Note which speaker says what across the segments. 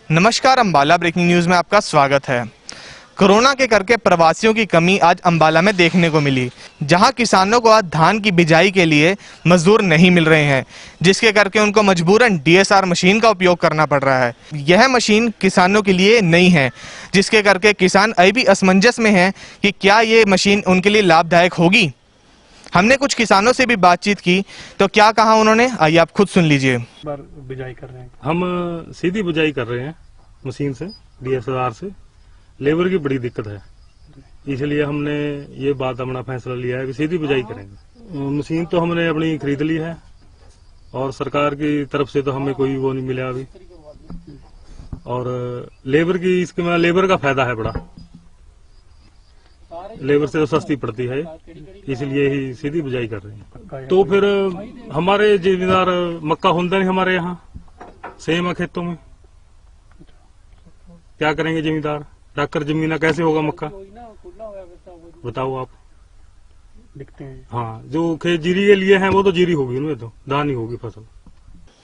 Speaker 1: नमस्कार, Ambala breaking news में आपका स्वागत है। कोरोना के करके प्रवासियों की कमी आज अंबाला में देखने को मिली, जहां किसानों को आज धान की बिजाई के लिए मजदूर नहीं मिल रहे हैं, जिसके करके उनको मजबूरन डीएसआर मशीन का उपयोग करना पड़ रहा है। यह मशीन किसानों के लिए नई है, जिसके करके किसान अभी भी असमंजस में हैं कि क्या ये मशीन उनके लिए लाभदायक होगी। हमने कुछ किसानों से भी बातचीत की, तो क्या कहा उन्होंने, आइए आप खुद सुन लीजिए।
Speaker 2: बिजाई कर रहे हैं हम, सीधी बिजाई कर रहे हैं मशीन से, डीएसआर से। लेबर की बड़ी दिक्कत है, इसलिए हमने ये बात अपना फैसला लिया है कि सीधी बिजाई करेंगे। मशीन तो हमने अपनी खरीद ली है और सरकार की तरफ से तो हमें कोई वो नहीं मिला अभी। और लेबर की, इसके में लेबर का फायदा है बड़ा, लेबर से तो सस्ती पड़ती है, इसलिए ही सीधी बिजाई कर रहे हैं। तो फिर हमारे जिम्मेदार मक्का होता नहीं हमारे यहाँ, सेम है खेतों में, क्या करेंगे जिम्मेदार, डाकर जमीना कैसे होगा मक्का, बताओ आप। दिखते हैं हाँ, जो खेत जीरी के लिए हैं वो तो जीरी होगी, उनमें तो धान ही होगी फसल।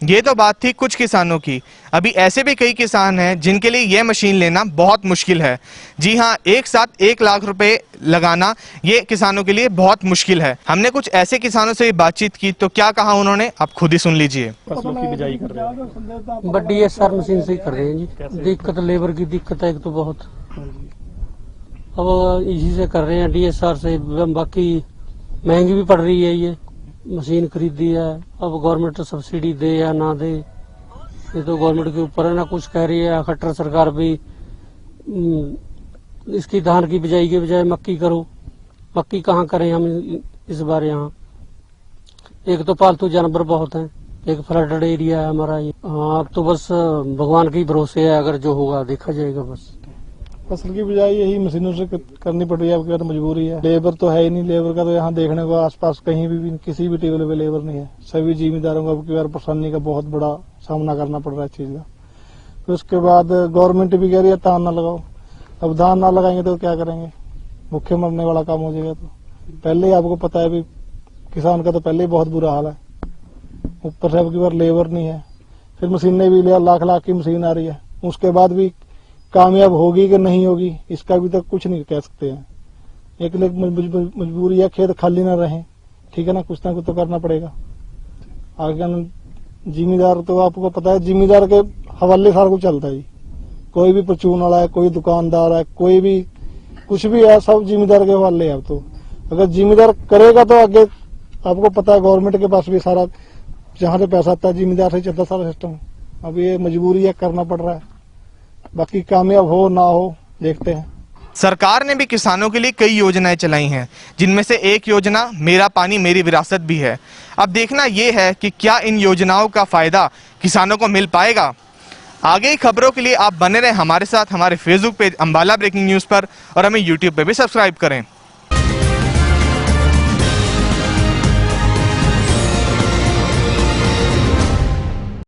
Speaker 1: ये तो बात थी कुछ किसानों की। अभी ऐसे भी कई किसान हैं जिनके लिए यह मशीन लेना बहुत मुश्किल है। जी हाँ, एक साथ 1 लाख रुपए लगाना ये किसानों के लिए बहुत मुश्किल है। हमने कुछ ऐसे किसानों से भी बातचीत की, तो क्या कहा उन्होंने आप खुद ही सुन लीजिए।
Speaker 2: फसलों की बिजाई कर रहे हैं,
Speaker 3: बट डीएसआर मशीन से ही कर रहे हैं जी। दिक्कत लेबर की दिक्कत है एक तो बहुत, अब इसी से कर रहे हैं डीएसआर से। बाकी महंगी भी पड़ रही है, ये मशीन खरीदी है, अब गवर्नमेंट सब्सिडी दे या ना दे ये तो गवर्नमेंट के ऊपर है ना। कुछ कह रही है खट्टर सरकार भी इसकी धान की बिजाई के बजाय मक्की करो। मक्की कहाँ करें हम इस बार यहाँ। एक तो पालतू जानवर बहुत हैं, एक फ्लडेड एरिया है हमारा ये। हाँ, अब तो बस भगवान के ही भरोसे है, अगर जो होगा देखा जाएगा। बस
Speaker 4: फसल की बिजाई यही मशीनों से करनी पड़ रही है, अब तो मजबूरी है। लेबर तो है ही नहीं, लेबर का तो यहाँ देखने को आसपास कहीं भी किसी भी टेबल पे लेबर नहीं है। सभी जिम्मेदारों को अब की बार परेशानी का बहुत बड़ा सामना करना पड़ रहा है इस चीज का। फिर उसके बाद गवर्नमेंट भी कह रही है धान ना लगाओ। अब धान ना लगाएंगे तो क्या करेंगे, भूखे मरने वाला काम हो जाएगा। तो पहले ही आपको पता है भी किसान का तो पहले ही बहुत बुरा हाल है, ऊपर से अब की बार लेबर नहीं है। फिर मशीनें भी लिया, लाख लाख की मशीन आ रही है, उसके बाद भी कामयाब होगी कि नहीं होगी इसका भी तक कुछ नहीं कह सकते हैं। एक मजबूरी है, खेत खाली ना रहे, ठीक है ना, कुछ तो करना पड़ेगा। आगे जिम्मेदार तो आपको पता है, जिम्मेदार के हवाले सारा कुछ चलता है। कोई भी परचून वाला है, कोई दुकानदार है, कोई भी कुछ भी है, सब जिम्मेदार के हवाले है। अब तो अगर जिम्मेदार करेगा तो आगे आपको पता है गवर्नमेंट के पास भी सारा जहाँ से पैसा आता है जिम्मेदार से चलता सारा सिस्टम। अब ये मजबूरी है, करना पड़ रहा है। बाकी कामयाब हो ना हो देखते हैं।
Speaker 1: सरकार ने भी किसानों के लिए कई योजनाएं चलाई हैं, जिनमें से एक योजना मेरा पानी मेरी विरासत भी है। अब देखना यह है कि क्या इन योजनाओं का फायदा किसानों को मिल पाएगा। आगे की खबरों के लिए आप बने रहें हमारे साथ, हमारे Facebook page Ambala breaking news पर, और हमें यूट्यूब पे भी सब्सक्राइब करें।